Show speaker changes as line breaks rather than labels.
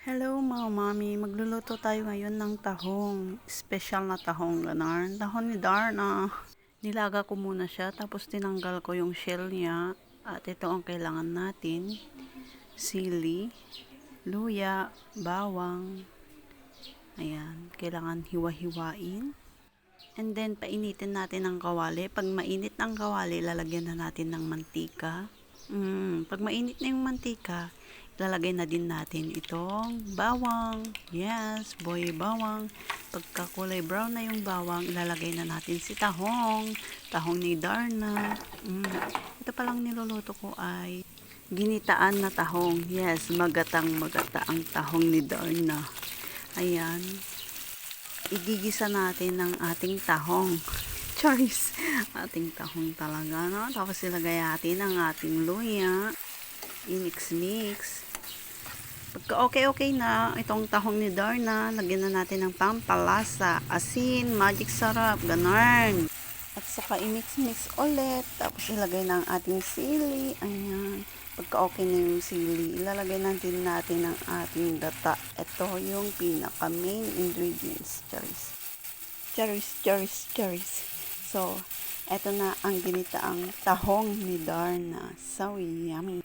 Hello mga mami, magluluto tayo ngayon ng tahong. Special na tahong ganar. Tahong ni Darna. Nilaga ko muna siya, tapos tinanggal ko yung shell niya. At ito ang kailangan natin. Sili, luya, bawang. Ayan, kailangan hiwa-hiwain. And then, painitin natin ang kawali. Pag mainit ang kawali, lalagyan na natin ng mantika. Pag mainit na yung mantika, ilalagay na din natin itong bawang. Yes, boy bawang. Pagka kulay brown na yung bawang, ilalagay na natin si tahong. Tahong ni Darna. Ito palang niluluto ko ay ginitaan na tahong. Yes, magatang magata ang tahong ni Darna. Ayan. Igigisa natin ang ating tahong. Choice. Ating tahong talaga, no? Tapos ilagay natin ang ating luya. I-mix-mix. Pagka okay na itong tahong ni Darna, lagyan na natin ng pampalasa, asin, magic sarap, ganun. At saka i-mix-mix ulit. Tapos ilagay na ang ating sili. Ayan. Pagka okay na yung sili, ilalagay natin ang ating data. Ito yung pinaka main ingredients. Charis. So, eto na ang ginitaang tahong ni Darna. So yummy.